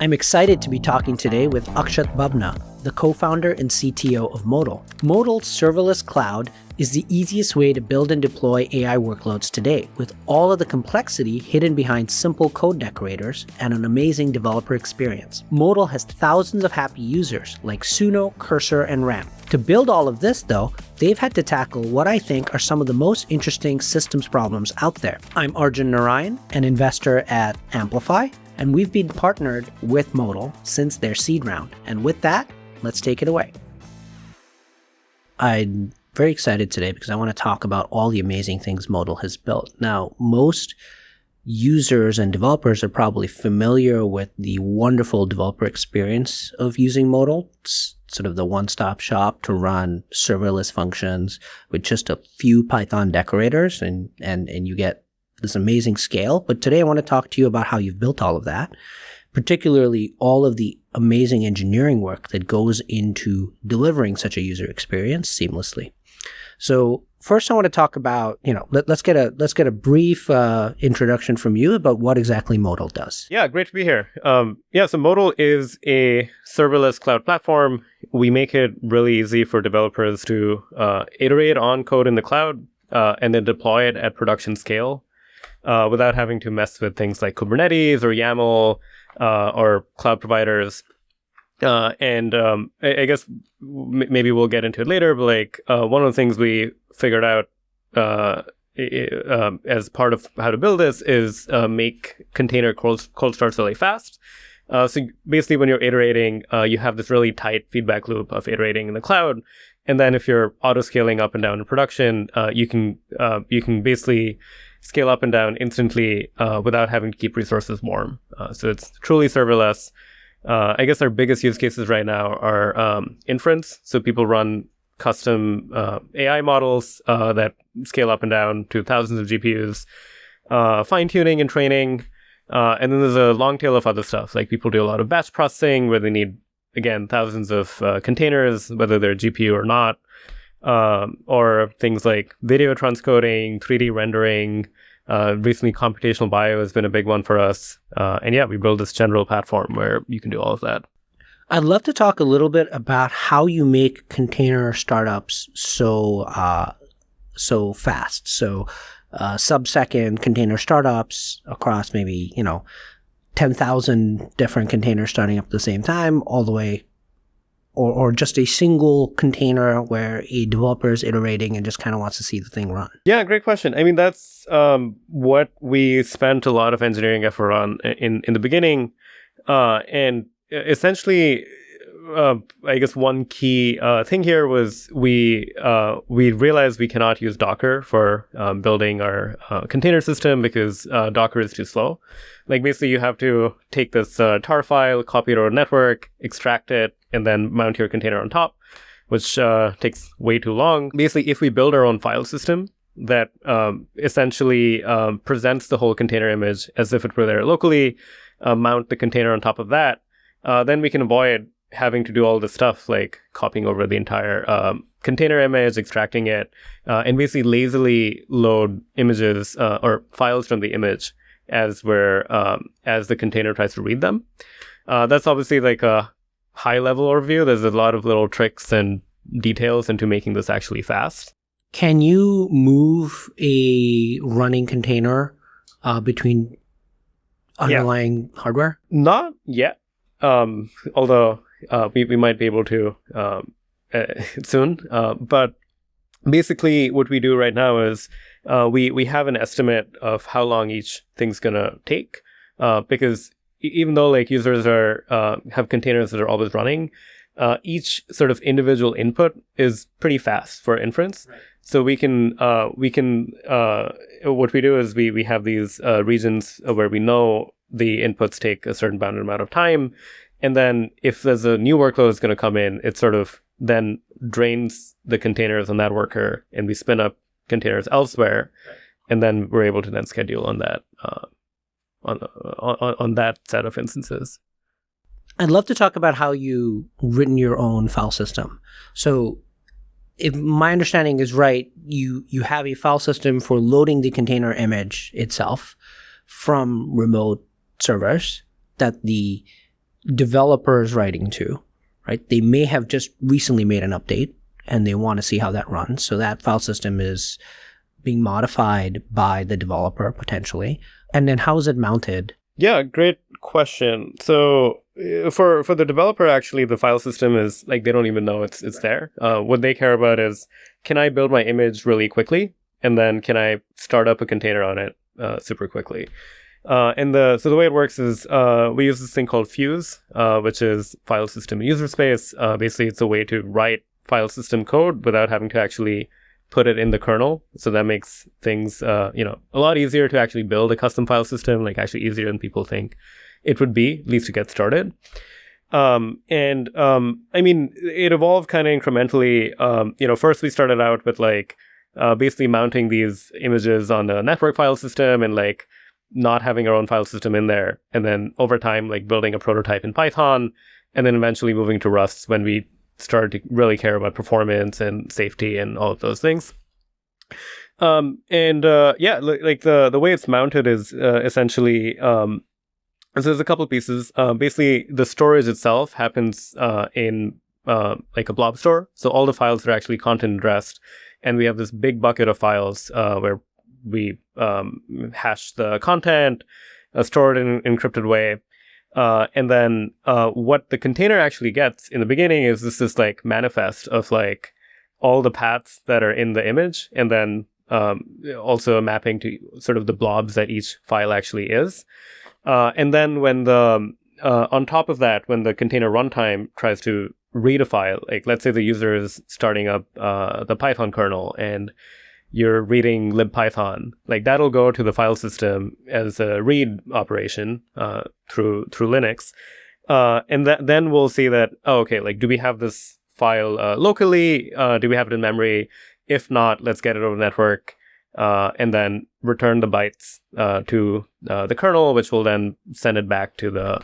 I'm excited to be talking today with Akshat Bubna, the co-founder and CTO of Modal. Modal's serverless cloud is the easiest way to build and deploy AI workloads today, with all of the complexity hidden behind simple code decorators and an amazing developer experience. Modal has thousands of happy users like Suno, Cursor, and Ram. To build all of this, though, they've had to tackle what I think are some of the most interesting systems problems out there. I'm Arjun Narayan, an investor at Amplify, and we've been partnered with Modal since their seed round. And with that, let's take it away. I'm very excited today because I want to talk about all the amazing things Modal has built. Now, most users and developers are probably familiar with the wonderful developer experience of using Modal. It's sort of the one-stop shop to run serverless functions with just a few Python decorators, and you get this amazing scale. But today I want to talk to you about how you've built all of that, particularly all of the amazing engineering work that goes into delivering such a user experience seamlessly. So first I want to talk about, let's get a brief introduction from you about what exactly Modal does. Yeah, great to be here. So Modal is a serverless cloud platform. We make it really easy for developers to iterate on code in the cloud and then deploy it at production scale without having to mess with things like Kubernetes or YAML or cloud providers. I guess maybe we'll get into it later, but one of the things we figured out as part of how to build this is make container cold starts really fast. So basically when you're iterating, you have this really tight feedback loop of iterating in the cloud. And then if you're auto-scaling up and down in production, you can basically scale up and down instantly without having to keep resources warm. So it's truly serverless. I guess our biggest use cases right now are inference. So people run custom AI models that scale up and down to thousands of GPUs, fine-tuning and training. And then there's a long tail of other stuff. Like people do a lot of batch processing where they need, again, thousands of containers, whether they're GPU or not. Or things like video transcoding, 3D rendering. Recently, computational bio has been a big one for us. We build this general platform where you can do all of that. I'd love to talk a little bit about how you make container startups so fast. So sub-second container startups across maybe 10,000 different containers starting up at the same time, all the way, or just a single container where a developer is iterating and just kind of wants to see the thing run? Yeah, great question. I mean, that's what we spent a lot of engineering effort on in the beginning. And essentially, I guess one key thing here was we realized we cannot use Docker for building our container system because Docker is too slow. Like basically you have to take this tar file, copy it over a network, extract it, and then mount your container on top, which takes way too long. Basically, if we build our own file system that essentially presents the whole container image as if it were there locally, mount the container on top of that, then we can avoid having to do all this stuff like copying over the entire container image, extracting it, and basically lazily load images or files from the image as the container tries to read them. That's obviously like a high-level overview. There's a lot of little tricks and details into making this actually fast. Can you move a running container between underlying hardware? Not yet, although we might be able to soon. But basically what we do right now is we have an estimate of how long each thing's going to take because even though like users have containers that are always running, each sort of individual input is pretty fast for inference. Right. So we can what we do is we have these regions where we know the inputs take a certain bounded amount of time. And then if there's a new workload that's going to come in, it sort of then drains the containers on that worker and we spin up containers elsewhere. Right. And then we're able to then schedule on that on that set of instances. I'd love to talk about how you written your own file system. So if my understanding is right, you have a file system for loading the container image itself from remote servers that the developer is writing to, right? They may have just recently made an update and they want to see how that runs. So that file system is being modified by the developer potentially. And then how is it mounted? Yeah, great question. So for the developer, actually, the file system is like they don't even know it's there. What they care about is, can I build my image really quickly, and then can I start up a container on it super quickly? So the way it works is we use this thing called Fuse, which is file system user space. Basically, it's a way to write file system code without having to actually put it in the kernel. So that makes things a lot easier to actually build a custom file system, like actually easier than people think it would be, at least to get started. I mean, it evolved kind of incrementally. First we started out with basically mounting these images on a network file system and not having our own file system in there. And then over time, building a prototype in Python, and then eventually moving to Rust when we started to really care about performance and safety and all of those things. The way it's mounted is essentially, so there's a couple of pieces. Basically, the storage itself happens in a blob store. So all the files are actually content addressed, and we have this big bucket of files where we hash the content, store it in an encrypted way. And then what the container actually gets in the beginning is this manifest of all the paths that are in the image, and then also a mapping to sort of the blobs that each file actually is. And then when on top of that, when the container runtime tries to read a file, let's say the user is starting up the Python kernel and you're reading libpython, that'll go to the file system as a read operation through Linux. And then we'll see that, do we have this file locally? Do we have it in memory? If not, let's get it over the network and then return the bytes to the kernel, which will then send it back to the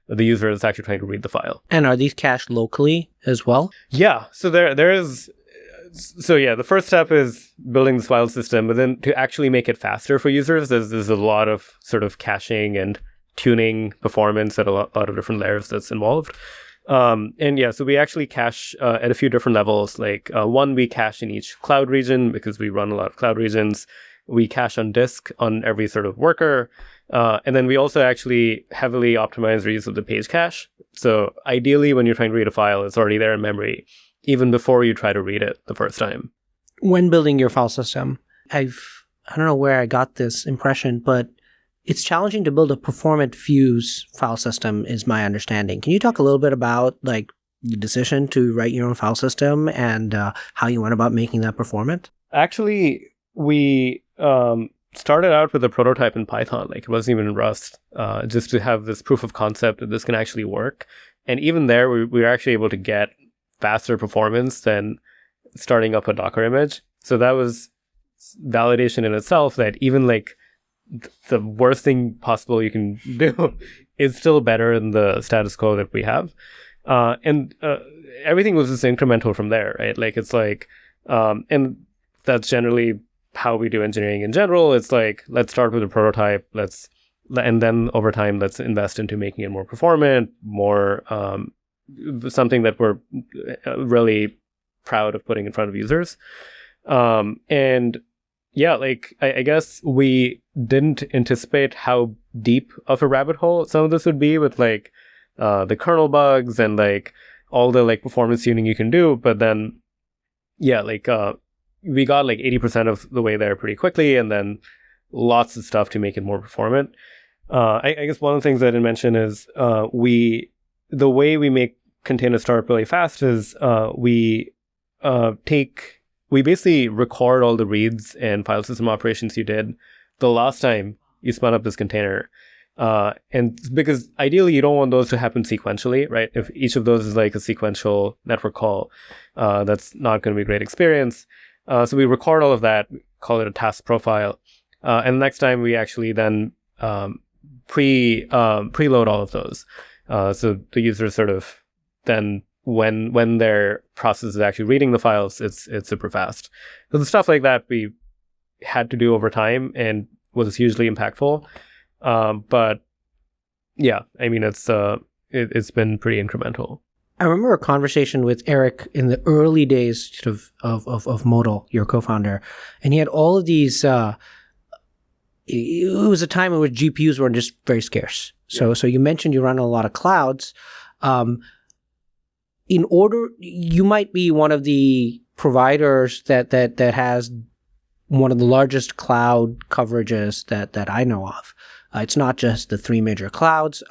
user that's actually trying to read the file. And are these cached locally as well? Yeah, so there is. So yeah, the first step is building this file system, but then to actually make it faster for users, there's a lot of sort of caching and tuning performance at a lot of different layers that's involved. So we actually cache at a few different levels. One, we cache in each cloud region because we run a lot of cloud regions. We cache on disk on every sort of worker. And then we also actually heavily optimize reuse of the page cache. So ideally, when you're trying to read a file, it's already there in memory, even before you try to read it the first time. When building your file system, I don't know where I got this impression, but it's challenging to build a performant Fuse file system, is my understanding. Can you talk a little bit about the decision to write your own file system and how you went about making that performant? Actually, we started out with a prototype in Python. It wasn't even in Rust, just to have this proof of concept that this can actually work. And even there, we were actually able to get faster performance than starting up a Docker image. So that was validation in itself that even the worst thing possible you can do is still better than the status quo that we have. Everything was just incremental from there, right? And that's generally how we do engineering in general. It's let's start with a prototype, and then over time, let's invest into making it more performant, more something that we're really proud of putting in front of users. I guess we didn't anticipate how deep of a rabbit hole some of this would be with the kernel bugs and all the performance tuning you can do. But then, we got 80% of the way there pretty quickly, and then lots of stuff to make it more performant. I guess one of the things I didn't mention is the way we make containers start really fast is we basically record all the reads and file system operations you did the last time you spun up this container. And because ideally you don't want those to happen sequentially, right? If each of those is a sequential network call, that's not going to be a great experience. So we record all of that, call it a task profile. And next time we actually then preload all of those. So the user sort of then when their process is actually reading the files, it's super fast. So the stuff like that we had to do over time and was hugely impactful. But yeah, I mean, it's it's been pretty incremental. I remember a conversation with Eric in the early days of Modal, your co-founder, and he had all of these. It was a time in which GPUs were just very scarce. So you mentioned you run a lot of clouds. You might be one of the providers that has one of the largest cloud coverages that I know of. It's not just the three major clouds.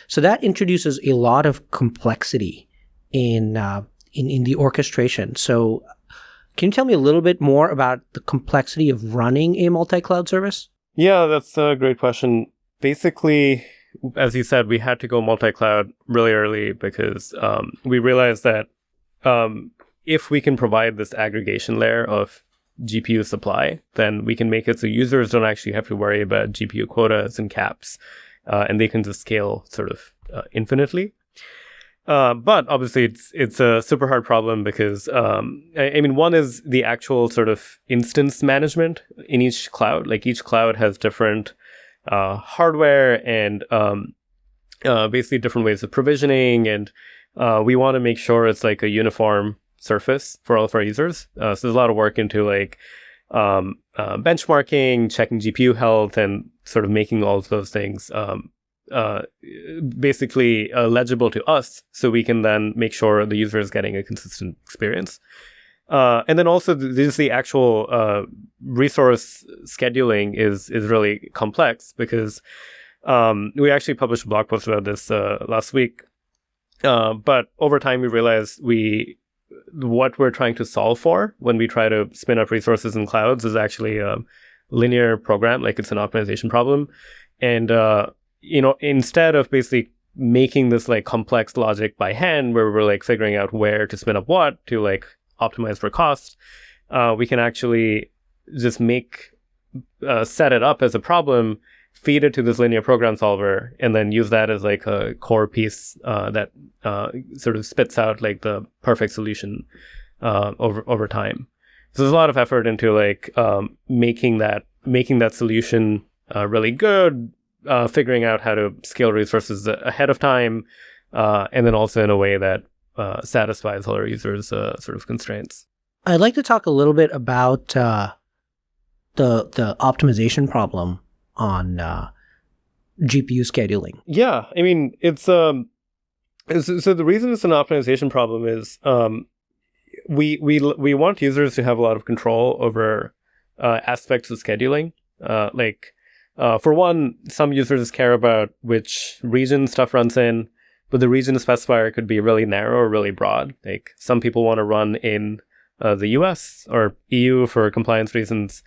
So that introduces a lot of complexity in the orchestration. So can you tell me a little bit more about the complexity of running a multi-cloud service? Yeah, that's a great question. Basically, as you said, we had to go multi-cloud really early because we realized that if we can provide this aggregation layer of GPU supply, then we can make it so users don't actually have to worry about GPU quotas and caps, and they can just scale sort of infinitely. But obviously, it's a super hard problem because, one is the actual sort of instance management in each cloud. Like each cloud has different hardware and basically different ways of provisioning, and we want to make sure it's like a uniform surface for all of our users. So there's a lot of work into like benchmarking, checking GPU health, and sort of making all of those things basically legible to us, so we can then make sure the user is getting a consistent experience. And then also the actual resource scheduling is really complex because we actually published a blog post about this last week. But over time, we realized what we're trying to solve for when we try to spin up resources in clouds is actually a linear program, like it's an optimization problem. And instead of basically making this like complex logic by hand where we're like figuring out where to spin up what to like optimize for cost, we can actually just set it up as a problem, feed it to this linear program solver, and then use that as like a core piece that sort of spits out like the perfect solution over time. So there's a lot of effort into like making that solution really good, figuring out how to scale resources ahead of time, and then also in a way that satisfies all our users' sort of constraints. I'd like to talk a little bit about the optimization problem on GPU scheduling. Yeah, I mean, it's so the reason it's an optimization problem is we want users to have a lot of control over aspects of scheduling. For one, some users care about which region stuff runs in, but the region specifier could be really narrow or really broad. Like some people want to run in the US or EU for compliance reasons.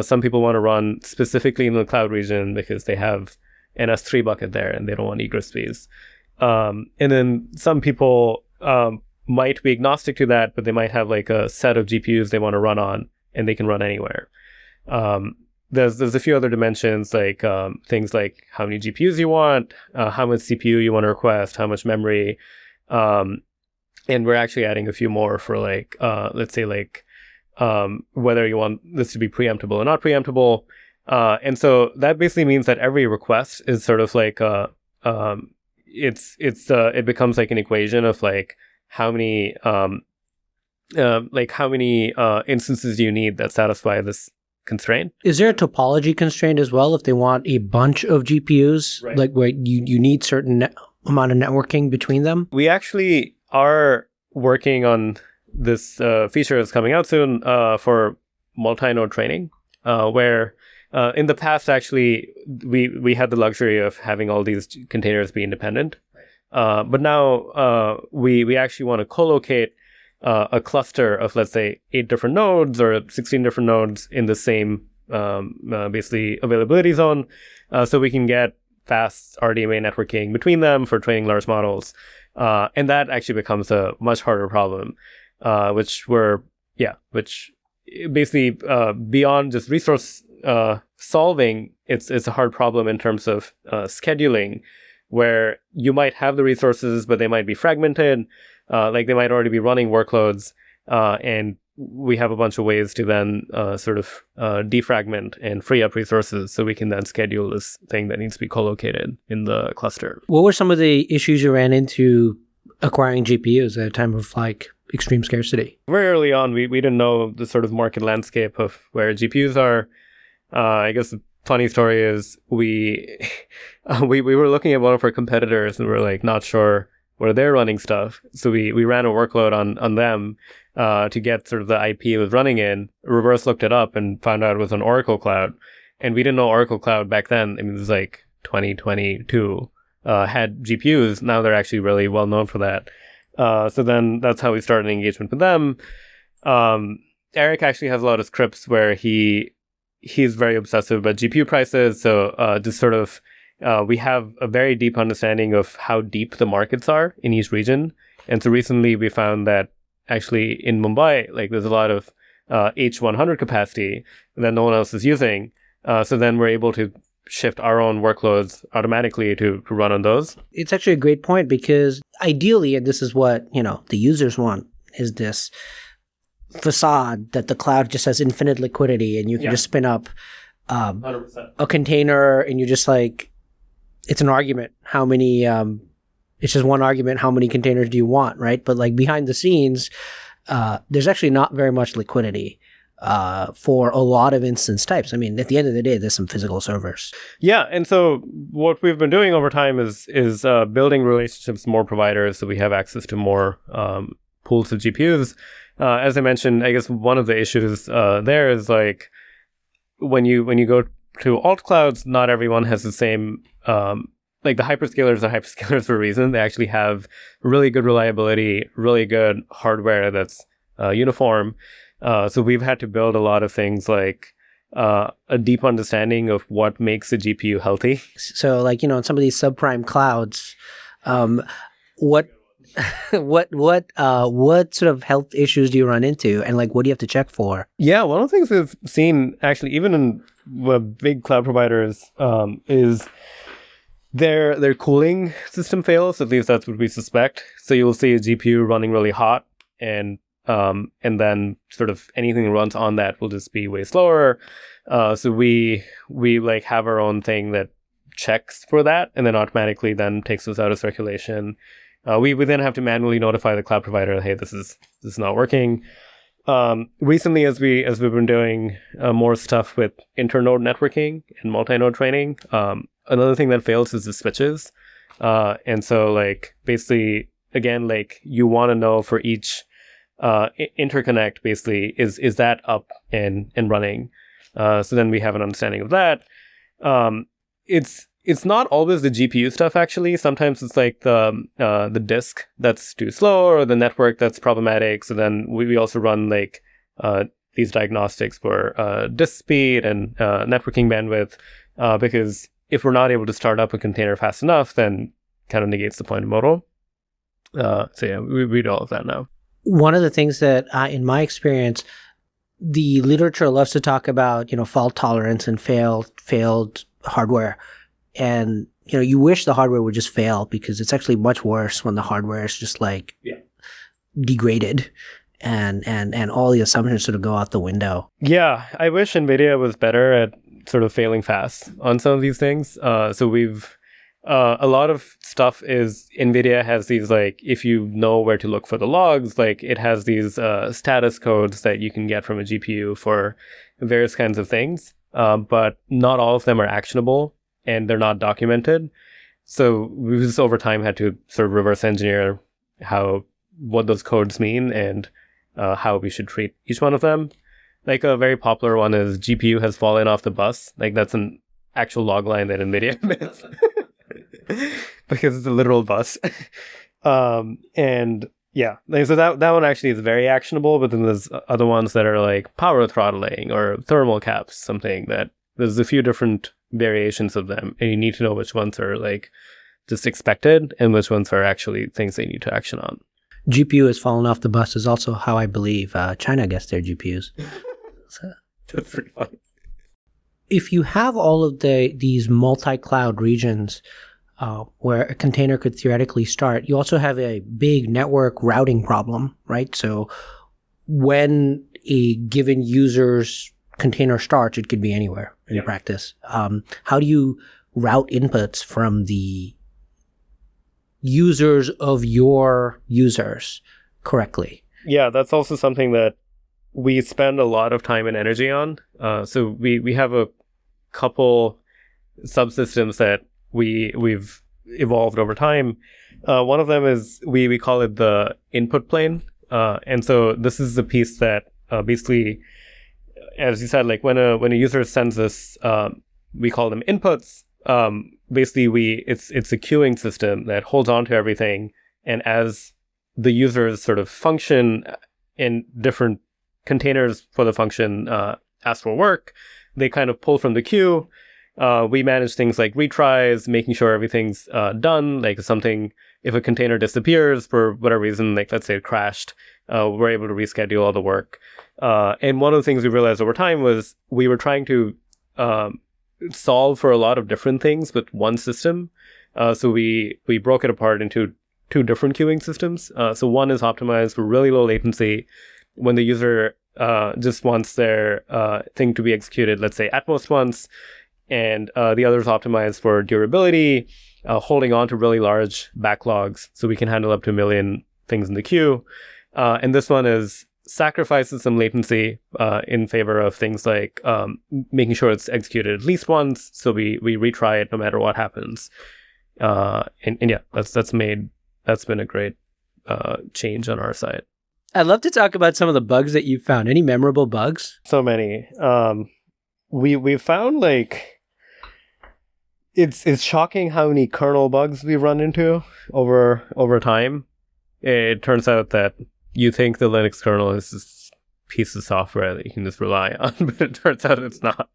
Some people want to run specifically in the cloud region because they have an S3 bucket there and they don't want egress fees. And then some people might be agnostic to that, but they might have like a set of GPUs they want to run on and they can run anywhere. There's a few other dimensions like things like how many GPUs you want, how much CPU you want to request, how much memory. And we're actually adding a few more for like, let's say like, whether you want this to be preemptible or not preemptible. And so that basically means that every request is sort of like, it becomes like an equation of like how many instances do you need that satisfy this constraint. Is there a topology constraint as well if they want a bunch of GPUs, right, like where you need certain amount of networking between them? We actually are working on this feature that's coming out soon for multi-node training, where in the past, actually, we had the luxury of having all these containers be independent. But now we actually want to co-locate a cluster of, let's say, 8 different nodes or 16 different nodes in the same basically availability zone, so we can get fast RDMA networking between them for training large models. And that actually becomes a much harder problem, which basically beyond just resource solving, it's a hard problem in terms of scheduling, where you might have the resources, but they might be fragmented. Like they might already be running workloads, and we have a bunch of ways to then defragment and free up resources so we can then schedule this thing that needs to be co-located in the cluster. What were some of the issues you ran into acquiring GPUs at a time of like extreme scarcity? Very early on, we didn't know the sort of market landscape of where GPUs are. I guess the funny story is we were looking at one of our competitors and we were like not sure where they're running stuff. So we ran a workload on them to get sort of the IP it was running in, reverse looked it up and found out it was on Oracle Cloud. And we didn't know Oracle Cloud back then. I mean, it was like 2022, had GPUs. Now they're actually really well known for that. So then that's how we started an engagement with them. Eric actually has a lot of scripts where he's very obsessive about GPU prices. So just sort of, we have a very deep understanding of how deep the markets are in each region. And so recently we found that actually in Mumbai, like there's a lot of H100 capacity that no one else is using. So then we're able to shift our own workloads automatically to run on those. It's actually a great point because ideally, and this is what, the users want, is this facade that the cloud just has infinite liquidity and you can just spin up 100%. a container and you're just like, it's an argument. How many, it's just one argument. How many containers do you want, right? But like behind the scenes, there's actually not very much liquidity for a lot of instance types. I mean, at the end of the day, there's some physical servers. Yeah, and so what we've been doing over time is building relationships with more providers so we have access to more pools of GPUs. As I mentioned, I guess one of the issues there is like when you go to alt clouds, not everyone has the same like the hyperscalers are hyperscalers for a reason. They actually have really good reliability, really good hardware that's uniform. So we've had to build a lot of things like a deep understanding of what makes a GPU healthy. So like, in some of these subprime clouds, what sort of health issues do you run into and like what do you have to check for? Yeah, one of the things we've seen actually even in big cloud providers is their cooling system fails. At least that's what we suspect. So you'll see a GPU running really hot and then sort of anything that runs on that will just be way slower. So we like have our own thing that checks for that and then automatically then takes us out of circulation. We then have to manually notify the cloud provider, hey, this is not working. Recently, as we've been doing more stuff with internode networking and multi-node training, another thing that fails is the switches. And so like basically, again, like you want to know for each interconnect, basically, is that up and running? So then we have an understanding of that. It's not always the GPU stuff, actually. Sometimes it's like the disk that's too slow or the network that's problematic. So then we also run like these diagnostics for disk speed and networking bandwidth because if we're not able to start up a container fast enough, then kind of negates the point of Modal. So yeah, we do all of that now. One of the things that, in my experience, the literature loves to talk about, fault tolerance and failed hardware. And, you wish the hardware would just fail because it's actually much worse when the hardware is just like degraded and all the assumptions sort of go out the window. Yeah, I wish NVIDIA was better at sort of failing fast on some of these things. So we've a lot of stuff is NVIDIA has these like, if you know where to look for the logs, like it has these status codes that you can get from a GPU for various kinds of things. But not all of them are actionable and they're not documented. So we've just over time had to sort of reverse engineer what those codes mean and how we should treat each one of them. Like a very popular one is GPU has fallen off the bus. Like that's an actual log line that NVIDIA admits. Because it's a literal bus. And yeah, so that one actually is very actionable, but then there's other ones that are like power throttling or thermal caps, something that there's a few different variations of them. And you need to know which ones are like just expected and which ones are actually things they need to action on. GPU has fallen off the bus is also how I believe China gets their GPUs. So. That's pretty funny. If you have all of these multi-cloud regions where a container could theoretically start, you also have a big network routing problem, right? So when a given user's container starts, it could be anywhere in practice. How do you route inputs from the users of your users correctly? Yeah, that's also something that we spend a lot of time and energy on. So we have a couple subsystems that we've evolved over time. One of them is we call it the input plane. And so this is the piece that basically, as you said, like when a user sends us, we call them inputs. Basically, it's a queuing system that holds on to everything, and as the users sort of function in different containers for the function ask for work, they kind of pull from the queue. We manage things like retries, making sure everything's done. Like if a container disappears for whatever reason, like let's say it crashed, we're able to reschedule all the work. And one of the things we realized over time was we were trying to solve for a lot of different things with one system. So we broke it apart into two different queuing systems. So one is optimized for really low latency when the user just wants their thing to be executed, let's say at most once. And the other is optimized for durability, holding on to really large backlogs so we can handle up to 1 million things in the queue. And this one sacrifices some latency in favor of things like making sure it's executed at least once, so we retry it no matter what happens. And yeah, that's been a great change on our side. I'd love to talk about some of the bugs that you found. Any memorable bugs? So many. We found like it's shocking how many kernel bugs we run into over time. It turns out that you think the Linux kernel is this piece of software that you can just rely on, but it turns out it's not.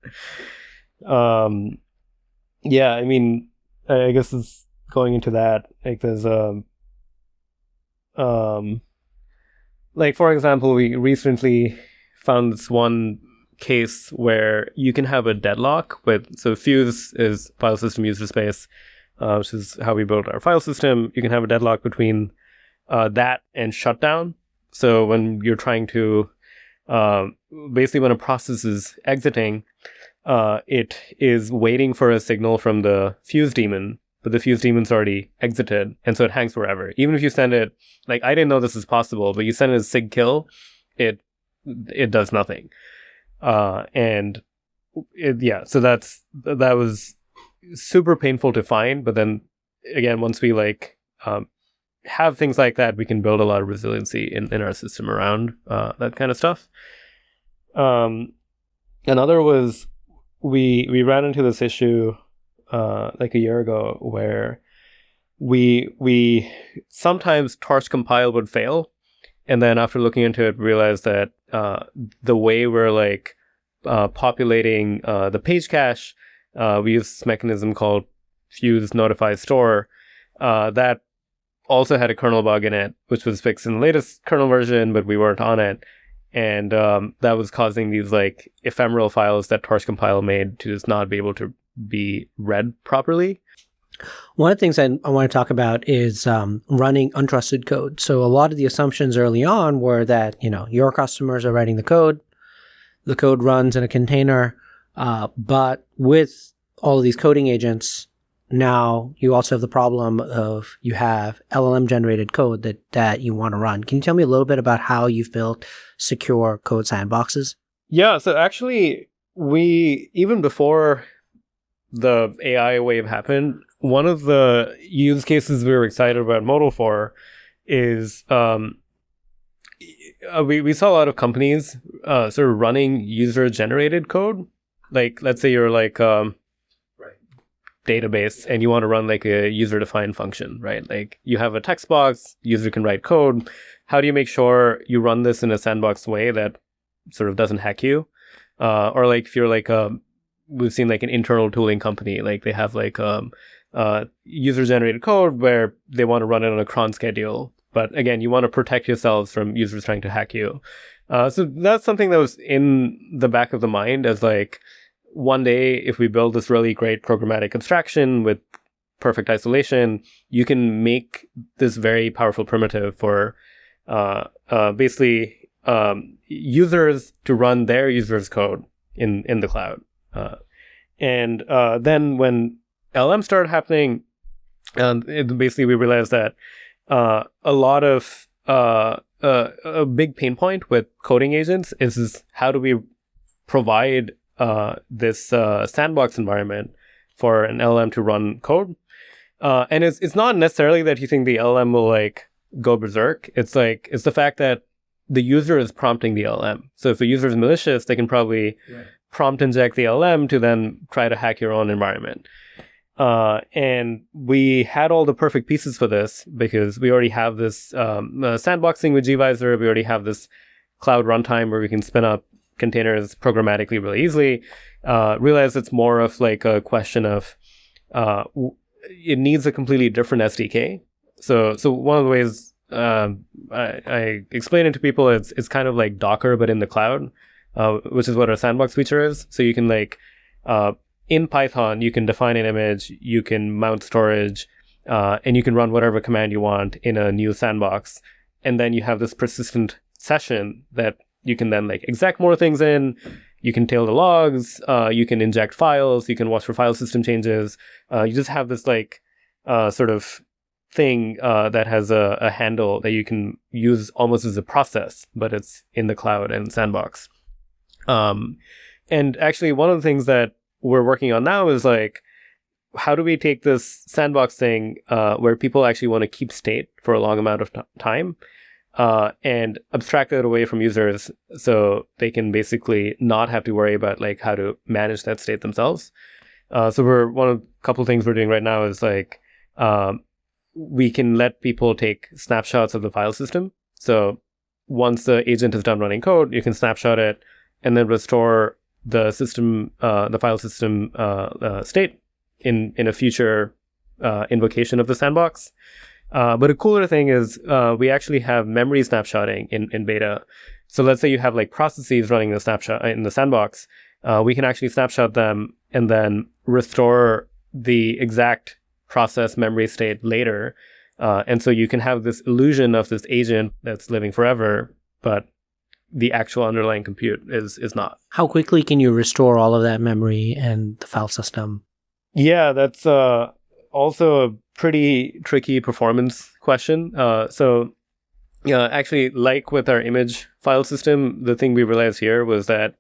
Yeah, I mean, I guess it's going into that. Like there's like for example, we recently found this one case where you can have a deadlock so Fuse is file system user space, which is how we built our file system. You can have a deadlock between that and shutdown. So when you're trying to, basically when a process is exiting, it is waiting for a signal from the Fuse daemon, but the Fuse daemon's already exited, and so it hangs forever. Even if you send it, like I didn't know this is possible, but you send it as sig kill, it does nothing. So that was super painful to find. But then again, once we have things like that, we can build a lot of resiliency in our system around that kind of stuff. Another was we ran into this issue like a year ago where we sometimes torch compile would fail, and then after looking into it, realized that the way we're populating the page cache, we use this mechanism called Fuse notify store that also had a kernel bug in it, which was fixed in the latest kernel version, but we weren't on it. And that was causing these ephemeral files that torch compile made to just not be able to be read properly. One of the things I want to talk about is running untrusted code. So a lot of the assumptions early on were that, your customers are writing the code runs in a container, but with all of these coding agents, now you also have the problem of you have LLM generated code that you want to run. Can you tell me a little bit about how you've built secure code sandboxes? Yeah, so actually even before the AI wave happened, one of the use cases we were excited about Modal for is we saw a lot of companies sort of running user generated code. Like let's say you're database and you want to run a user defined function, right? Like you have a text box, user can write code. How do you make sure you run this in a sandbox way that sort of doesn't hack you? Or if you're we've seen an internal tooling company, they have user generated code where they want to run it on a cron schedule. But again, you want to protect yourselves from users trying to hack you. So that's something that was in the back of the mind as one day, if we build this really great programmatic abstraction with perfect isolation, you can make this very powerful primitive for basically users to run their users' code in the cloud. And then when LM started happening, basically we realized that a lot of a big pain point with coding agents is how do we provide this sandbox environment for an LLM to run code. And it's not necessarily that you think the LLM will like go berserk. It's the fact that the user is prompting the LLM. So if the user is malicious, they can probably prompt inject the LLM to then try to hack your own environment. And we had all the perfect pieces for this because we already have this sandboxing with gvisor. We already have this cloud runtime where we can spin up containers programmatically really easily. Realize it's more of like a question of it needs a completely different SDK. So one of the ways I explain it to people, it's kind of like Docker but in the cloud, which is what our sandbox feature is. So you can like in Python, you can define an image, you can mount storage, and you can run whatever command you want in a new sandbox. And then you have this persistent session that you can then like exec more things in. You can tail the logs, you can inject files, you can watch for file system changes. You just have this like sort of thing that has a handle that you can use almost as a process, but it's in the cloud and sandbox. And actually, one of the things that we're working on now is like, how do we take this sandbox thing where people actually want to keep state for a long amount of time and abstract it away from users so they can basically not have to worry about like how to manage that state themselves. So one of a couple of things we're doing right now is like we can let people take snapshots of the file system. So once the agent is done running code, you can snapshot it and then restore the system, the file system state in a future invocation of the sandbox. But a cooler thing is we actually have memory snapshotting in beta. So let's say you have like processes running the snapshot in the sandbox. We can actually snapshot them and then restore the exact process memory state later. And so you can have this illusion of this agent that's living forever, but the actual underlying compute is not. How quickly can you restore all of that memory and the file system? Yeah, that's also a pretty tricky performance question. So actually, like with our image file system, the thing we realized here was that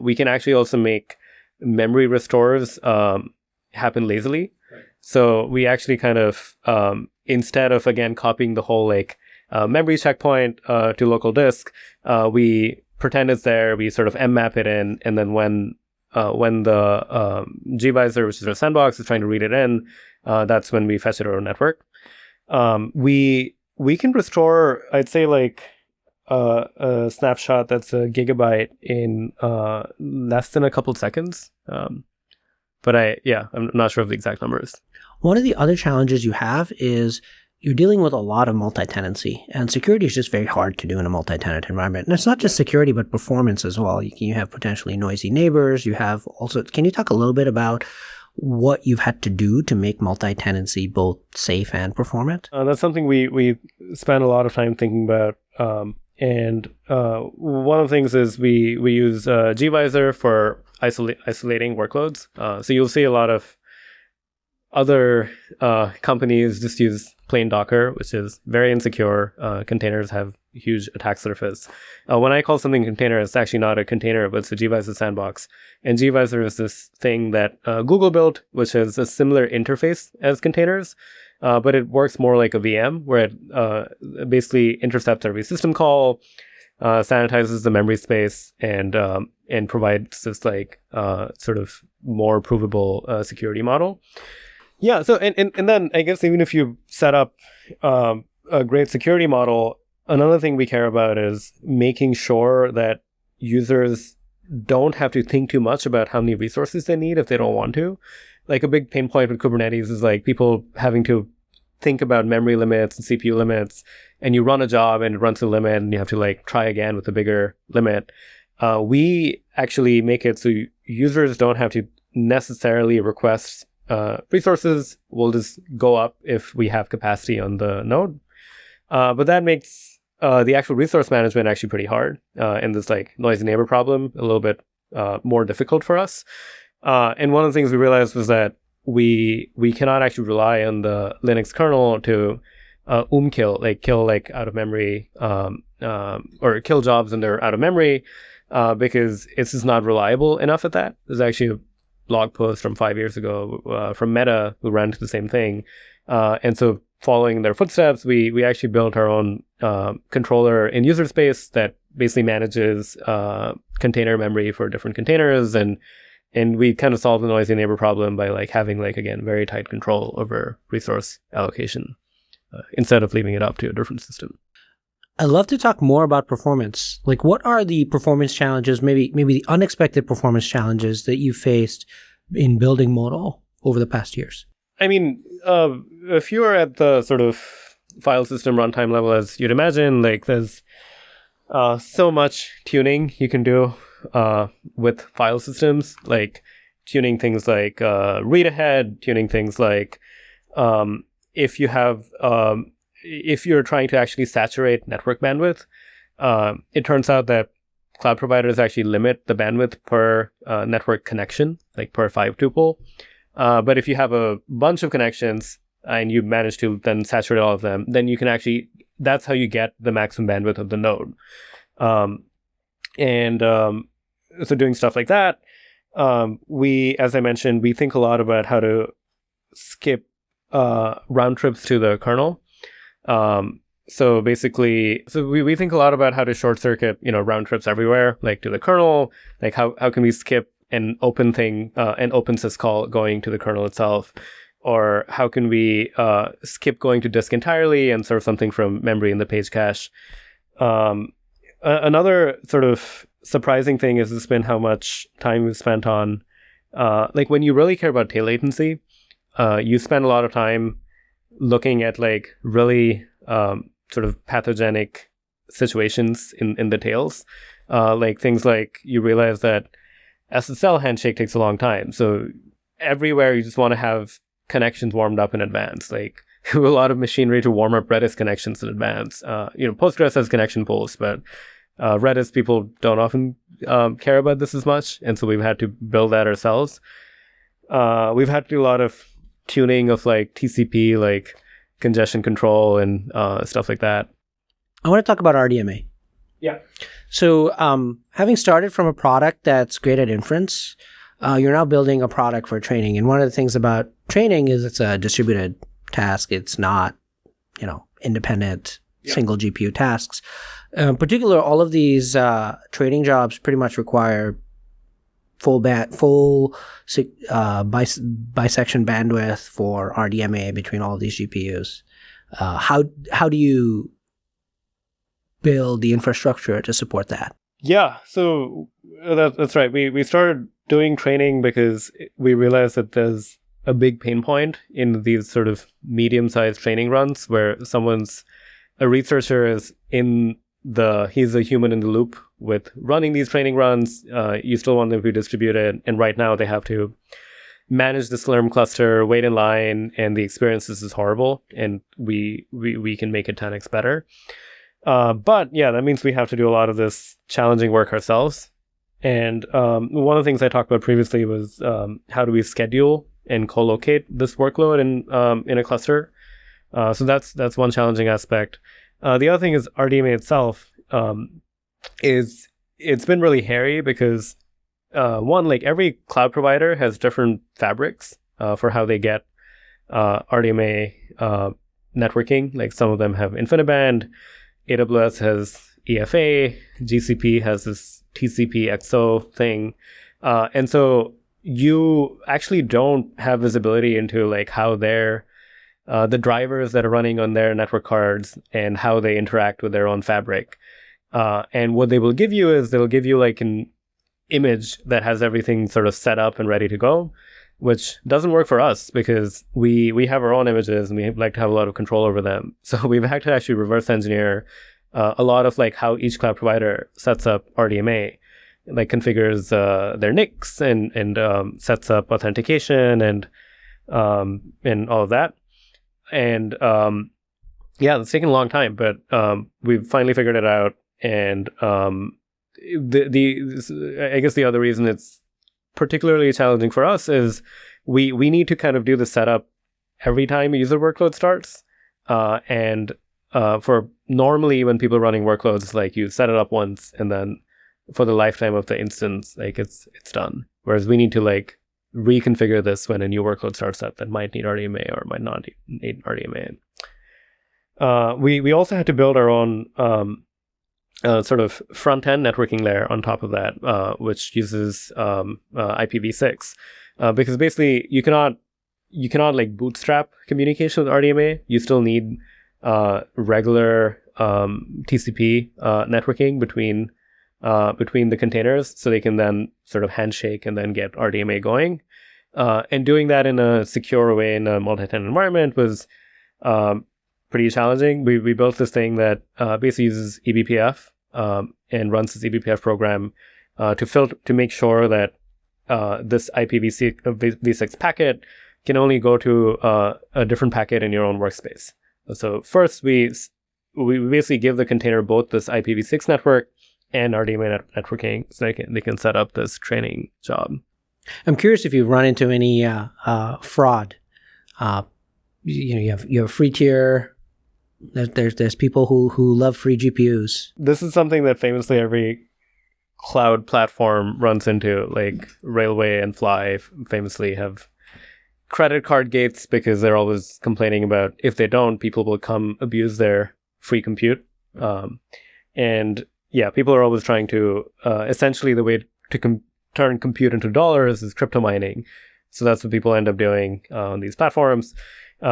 we can actually also make memory restores happen lazily. Right. So we actually kind of, instead of, again, copying the whole like memory checkpoint to local disk, we pretend it's there, we sort of mmap it in, and then when the gvisor, which is our sandbox, is trying to read it in, that's when we fetch it to our network. We can restore, I'd say, like a snapshot that's a gigabyte in less than a couple seconds. But I'm not sure of the exact numbers. One of the other challenges you have is you're dealing with a lot of multi-tenancy, and security is just very hard to do in a multi-tenant environment. And it's not just security, but performance as well. You have potentially noisy neighbors. You have also, can you talk a little bit about what you've had to do to make multi-tenancy both safe and performant? That's something we spend a lot of time thinking about. And one of the things is we use gvisor for isolating workloads. So you'll see a lot of other companies just use plain Docker, which is very insecure. Containers have huge attack surface. When I call something a container, it's actually not a container, but it's a gvisor sandbox. And gvisor is this thing that Google built, which has a similar interface as containers, but it works more like a VM, where it basically intercepts every system call, sanitizes the memory space, and provides this like sort of more provable security model. Yeah. So and then I guess even if you set up a great security model, another thing we care about is making sure that users don't have to think too much about how many resources they need if they don't want to. Like a big pain point with Kubernetes is like people having to think about memory limits and CPU limits, and you run a job and it runs to the limit and you have to like try again with a bigger limit. We actually make it so users don't have to necessarily request resources. Will just go up if we have capacity on the node. But that makes the actual resource management actually pretty hard, and this like noisy neighbor problem a little bit more difficult for us. And one of the things we realized was that we cannot actually rely on the Linux kernel to kill like out of memory or kill jobs when they're out of memory, because it's just not reliable enough at that. There's actually a blog post from 5 years ago from Meta who ran into the same thing, and so following their footsteps, we actually built our own controller in user space that basically manages container memory for different containers, and we kind of solved the noisy neighbor problem by like having like, again, very tight control over resource allocation instead of leaving it up to a different system. I'd love to talk more about performance. Like, what are the performance challenges, maybe the unexpected performance challenges that you faced in building Modal over the past years? I mean, if you are at the sort of file system runtime level, as you'd imagine, like there's so much tuning you can do with file systems, like tuning things like read ahead, tuning things like if you're trying to actually saturate network bandwidth, it turns out that cloud providers actually limit the bandwidth per network connection, like per 5 tuple. But if you have a bunch of connections and you manage to then saturate all of them, then you can actually, that's how you get the maximum bandwidth of the node. So doing stuff like that, as I mentioned, we think a lot about how to skip round trips to the kernel. So basically, we think a lot about how to short circuit, round trips everywhere, like to the kernel, like how can we skip an open thing, an open syscall going to the kernel itself, or how can we skip going to disk entirely and serve something from memory in the page cache. Another sort of surprising thing has been how much time we've spent on, like when you really care about tail latency, you spend a lot of time looking at like really sort of pathogenic situations in the tails, like things like you realize that SSL handshake takes a long time. So everywhere you just want to have connections warmed up in advance. Like a lot of machinery to warm up Redis connections in advance. Postgres has connection pools, but Redis people don't often care about this as much. And so we've had to build that ourselves. We've had to do a lot of tuning of like TCP, like congestion control and stuff like that. I want to talk about RDMA. Yeah. So having started from a product that's great at inference, you're now building a product for training. And one of the things about training is it's a distributed task. It's not, independent single GPU tasks. In particular, all of these training jobs pretty much require full bisection bandwidth for RDMA between all of these GPUs. How do you build the infrastructure to support that? Yeah, so that's right. We started doing training because we realized that there's a big pain point in these sort of medium-sized training runs where a researcher is he's a human in the loop with running these training runs. You still want them to be distributed, and right now they have to manage the Slurm cluster, wait in line, and the experience is horrible, and we can make it 10x better. But yeah, that means we have to do a lot of this challenging work ourselves. And one of the things I talked about previously was how do we schedule and co-locate this workload in a cluster. So that's one challenging aspect. The other thing is RDMA itself it's been really hairy because one, like every cloud provider has different fabrics for how they get RDMA networking. Like some of them have InfiniBand, AWS has EFA, GCP has this TCP XO thing. And so you actually don't have visibility into like how the drivers that are running on their network cards and how they interact with their own fabric. And what they will give you is they'll give you like an image that has everything sort of set up and ready to go, which doesn't work for us because we have our own images and we like to have a lot of control over them. So we've had to actually reverse engineer a lot of like how each cloud provider sets up RDMA, like configures their NICs and sets up authentication and all of that. And Yeah, it's taken a long time, but we've finally figured it out. And I guess the other reason it's particularly challenging for us is we need to kind of do the setup every time a user workload starts. And for normally when people are running workloads, like you set it up once and then for the lifetime of the instance, like it's done. Whereas we need to like reconfigure this when a new workload starts up that might need RDMA or might not need RDMA. We also had to build our own sort of front-end networking layer on top of that, which uses IPv6, because basically you cannot like bootstrap communication with RDMA. You still need regular TCP networking between the containers, so they can then sort of handshake and then get RDMA going. And doing that in a secure way in a multi-tenant environment was pretty challenging. We built this thing that basically uses eBPF and runs this eBPF program to make sure that this IPv6 packet can only go to a different packet in your own workspace. So first, we basically give the container both this IPv6 network and RDMA networking, so they can set up this training job. I'm curious if you've run into any fraud. You have a free tier. There's people who love free GPUs. This is something that famously every cloud platform runs into. Like Railway and Fly famously have credit card gates because they're always complaining about if they don't, people will come abuse their free compute. And yeah, people are always trying to essentially the way to turn compute into dollars is crypto mining. So that's what people end up doing on these platforms.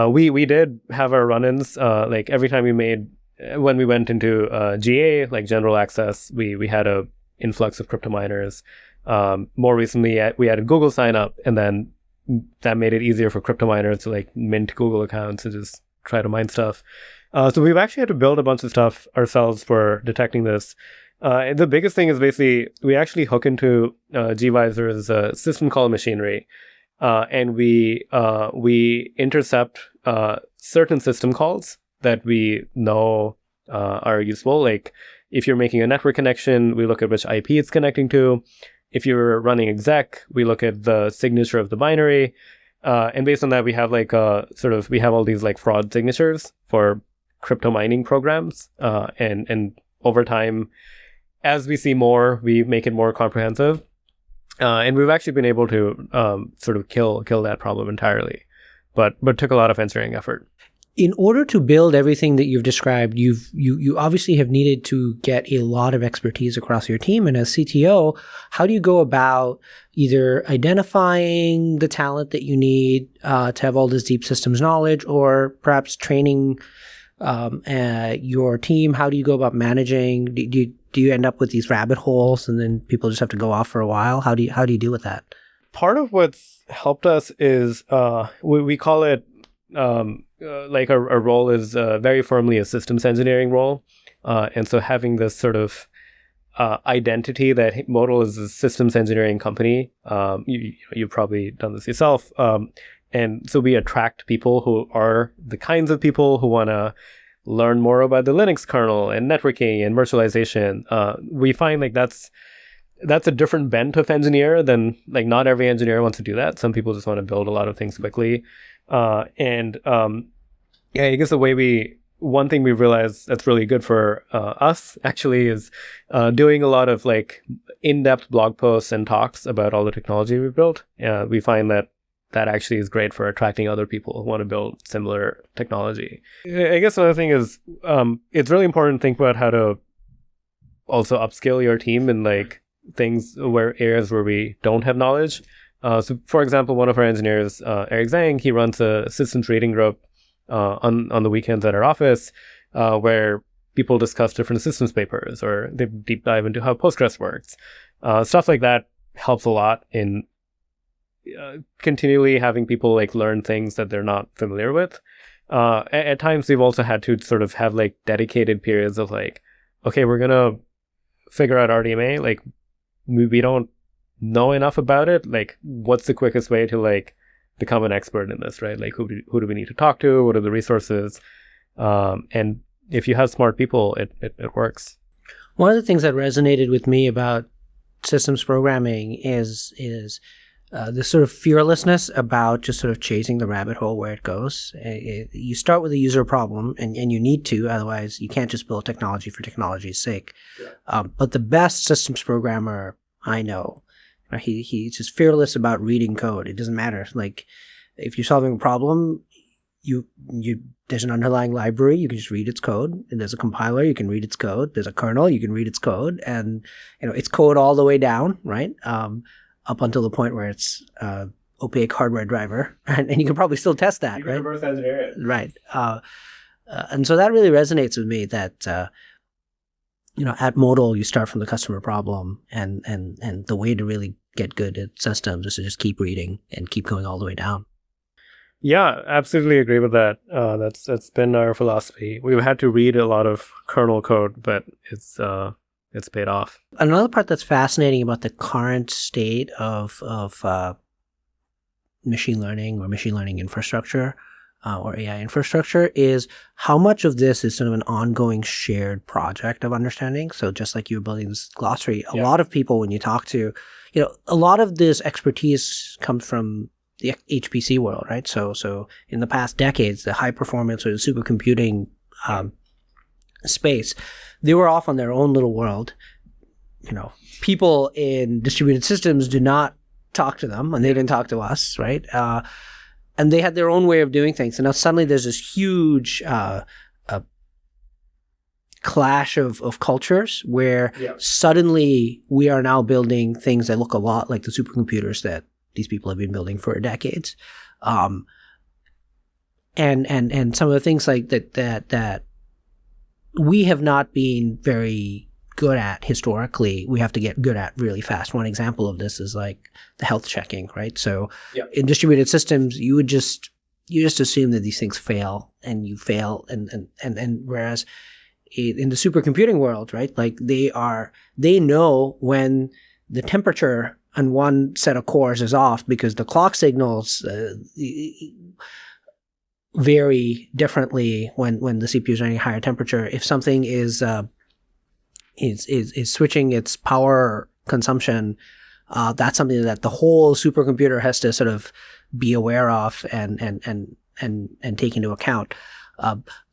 We did have our run-ins, like every time when we went into GA, like general access, we had a influx of crypto miners. More recently, we added Google sign up, and then that made it easier for crypto miners to like mint Google accounts and just try to mine stuff. So we've actually had to build a bunch of stuff ourselves for detecting this. The biggest thing is basically we actually hook into gVisor's system call machinery. And we intercept certain system calls that we know are useful. Like if you're making a network connection, we look at which IP it's connecting to. If you're running exec, we look at the signature of the binary. And based on that, we have like we have all these like fraud signatures for crypto mining programs. And over time, as we see more, we make it more comprehensive. And we've actually been able to sort of kill that problem entirely, but took a lot of engineering effort. In order to build everything that you've described, you obviously have needed to get a lot of expertise across your team. And as CTO, how do you go about either identifying the talent that you need to have all this deep systems knowledge, or perhaps training your team? How do you go about managing? Do you end up with these rabbit holes and then people just have to go off for a while? How do you deal with that? Part of what's helped us is we call it like our role is very firmly a systems engineering role. And so having this sort of identity that Modal is a systems engineering company, you've probably done this yourself. And so we attract people who are the kinds of people who want to learn more about the Linux kernel and networking and virtualization. We find like that's a different bent of engineer than like not every engineer wants to do that. Some people just want to build a lot of things quickly. Yeah, I guess one thing we've realized that's really good for us actually is doing a lot of like in-depth blog posts and talks about all the technology we've built. We find that actually is great for attracting other people who want to build similar technology. I guess another thing is it's really important to think about how to also upskill your team in like areas where we don't have knowledge. So for example, one of our engineers, Eric Zhang, he runs a systems reading group on the weekends at our office where people discuss different systems papers or they deep dive into how Postgres works. Stuff like that helps a lot in continually having people like learn things that they're not familiar with. At times we've also had to sort of have like dedicated periods of like, okay, we're gonna figure out RDMA. Like we don't know enough about it. Like what's the quickest way to like become an expert in this, right? Like who do we need to talk to? What are the resources? And if you have smart people, it works. One of the things that resonated with me about systems programming is this sort of fearlessness about just sort of chasing the rabbit hole where it goes. You start with a user problem, and you need to, otherwise you can't just build technology for technology's sake. Yeah. But the best systems programmer I know, he's just fearless about reading code. It doesn't matter. Like, if you're solving a problem, there's an underlying library, you can just read its code, and there's a compiler, you can read its code, there's a kernel, you can read its code, and it's code all the way down, right? Up until the point where it's opaque hardware driver, and you can probably still test that, right? Reverse engineer it. Right. And so that really resonates with me, that at Modal you start from the customer problem, and the way to really get good at systems is to just keep reading and keep going all the way down. Yeah, absolutely agree with that. That's been our philosophy. We've had to read a lot of kernel code, but it's paid off. Another part that's fascinating about the current state of machine learning or machine learning infrastructure or AI infrastructure is how much of this is sort of an ongoing shared project of understanding. So just like you were building this glossary, a lot of people, when you talk to, a lot of this expertise comes from the HPC world, right? So in the past decades, the high performance or the supercomputing space, they were off on their own little world. People in distributed systems do not talk to them, and they didn't talk to us, right? And they had their own way of doing things. And now suddenly there's this huge clash of cultures where suddenly we are now building things that look a lot like the supercomputers that these people have been building for decades. And some of the things like that we have not been very good at historically, we have to get good at really fast. One example of this is like the health checking, right? So in distributed systems, you just assume that these things fail, and you fail, and whereas in the supercomputing world, right, like they know when the temperature on one set of cores is off because the clock signals vary differently when the CPU is running higher temperature. If something is switching its power consumption, that's something that the whole supercomputer has to sort of be aware of and take into account.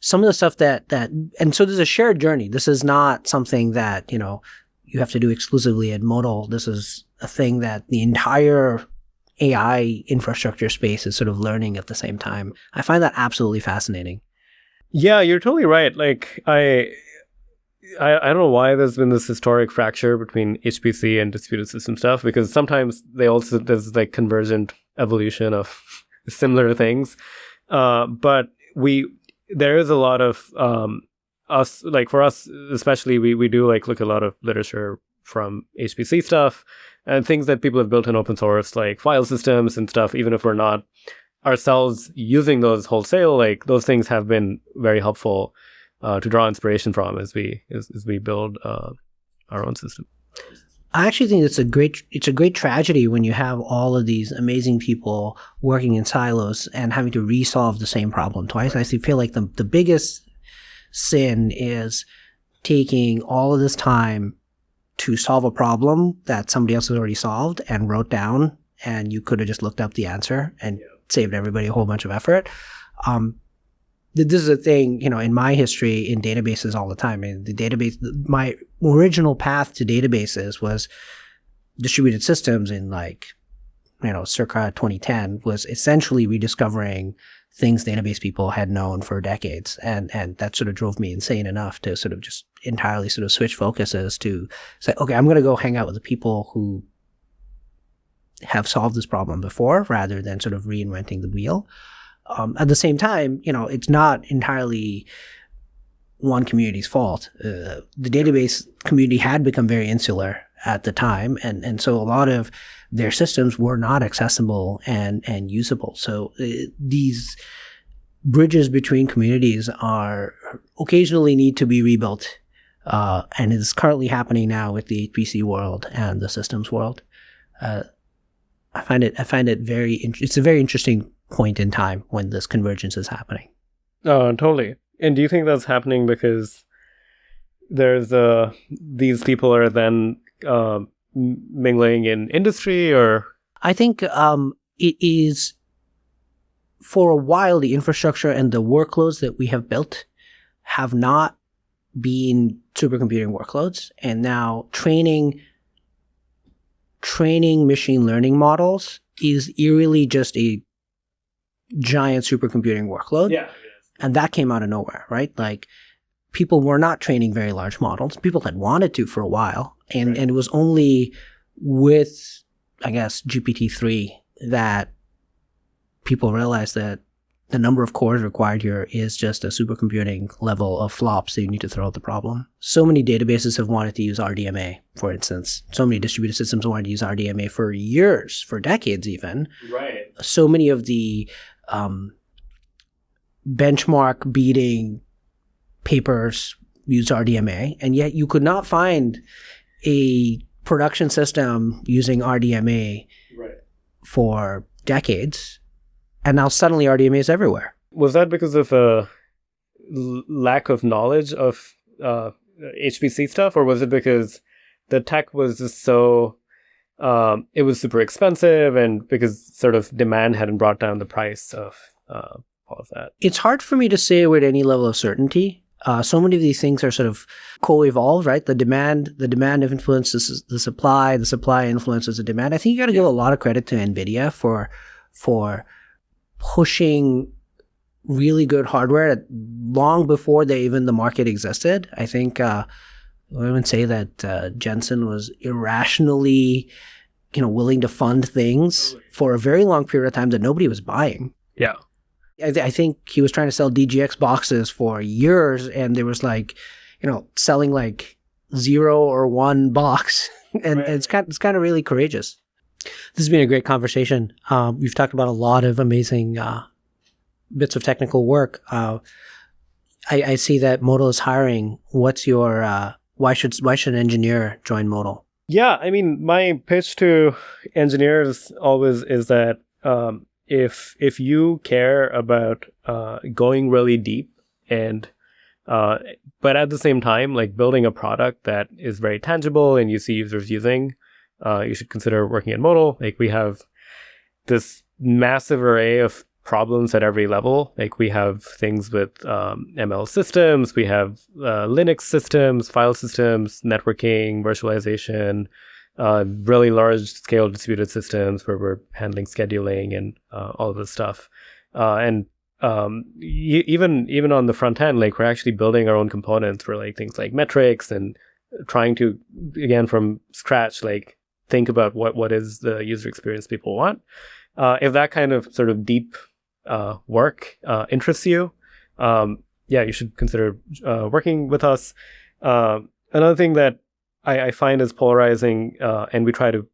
Some of the stuff and so there's a shared journey. This is not something that you have to do exclusively at Modal. This is a thing that the entire AI infrastructure space is sort of learning at the same time. I find that absolutely fascinating. Yeah, you're totally right. Like I don't know why there's been this historic fracture between HPC and distributed system stuff, because sometimes there's like convergent evolution of similar things. But there is a lot of for us especially, we do like look at a lot of literature from HPC stuff and things that people have built in open source, like file systems and stuff. Even if we're not ourselves using those wholesale, like those things have been very helpful to draw inspiration from as we build our own system. I actually think it's a great tragedy when you have all of these amazing people working in silos and having to resolve the same problem twice. I feel like the biggest sin is taking all of this time to solve a problem that somebody else has already solved and wrote down, and you could have just looked up the answer and saved everybody a whole bunch of effort. This is a thing, in my history in databases all the time. I mean, my original path to databases was distributed systems in circa 2010, was essentially rediscovering things database people had known for decades. And that sort of drove me insane enough to sort of just entirely sort of switch focuses to say, okay, I'm going to go hang out with the people who have solved this problem before rather than sort of reinventing the wheel. At the same time, it's not entirely one community's fault. The database community had become very insular at the time, and so a lot of their systems were not accessible and usable. So these bridges between communities are occasionally need to be rebuilt, and it's currently happening now with the HPC world and the systems world. I find it it's a very interesting point in time when this convergence is happening. Totally. And do you think that's happening because there's these people are then mingling in industry, or? I think it is, for a while, the infrastructure and the workloads that we have built have not been supercomputing workloads. And now training machine learning models is eerily just a giant supercomputing workload. Yeah. And that came out of nowhere, right? Like, people were not training very large models. People had wanted to for a while. And it was only with, I guess, GPT-3 that people realized that the number of cores required here is just a supercomputing level of flops that you need to throw at the problem. So many databases have wanted to use RDMA, for instance. So many distributed systems wanted to use RDMA for years, for decades even. Right. So many of the benchmark beating papers used RDMA, and yet you could not find a production system using RDMA for decades. And now suddenly RDMA is everywhere. Was that because of a lack of knowledge of HPC stuff, or was it because the tech was just so, it was super expensive, and because sort of demand hadn't brought down the price of all of that? It's hard for me to say with any level of certainty. So many of these things are sort of co-evolved, right? The demand influences the supply influences the demand. I think you got to give a lot of credit to NVIDIA for pushing really good hardware long before the market existed. I think I would say that Jensen was irrationally, willing to fund things for a very long period of time that nobody was buying. Yeah. I think he was trying to sell DGX boxes for years, and there was selling like 0 or 1 box, and it's kind of really courageous. This has been a great conversation. We've talked about a lot of amazing bits of technical work. I see that Modal is hiring. What's your why should an engineer join Modal? Yeah, I mean, my pitch to engineers always is that if you care about going really deep and but at the same time, like, building a product that is very tangible and you see users using, you should consider working at Modal. Like, we have this massive array of problems at every level. Like, we have things with ML systems, we have Linux systems, file systems, networking, virtualization, really large scale distributed systems where we're handling scheduling and all of this stuff. And even on the front end, like, we're actually building our own components for like things like metrics and trying to, again, from scratch, like, think about what is the user experience people want. If that kind of sort of deep work interests you, you should consider working with us. Another thing that I find is polarizing, and we try to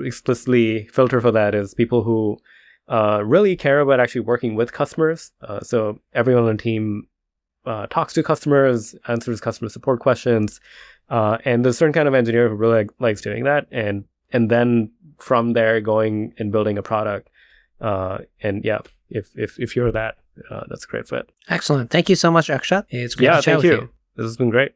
explicitly filter for that, is people who really care about actually working with customers. So everyone on the team talks to customers, answers customer support questions, and there's a certain kind of engineer who really likes doing that, and then from there going and building a product. And yeah, if you're that, that's a great fit. Excellent. Thank you so much, Akshat. It's great to chat with you. This has been great.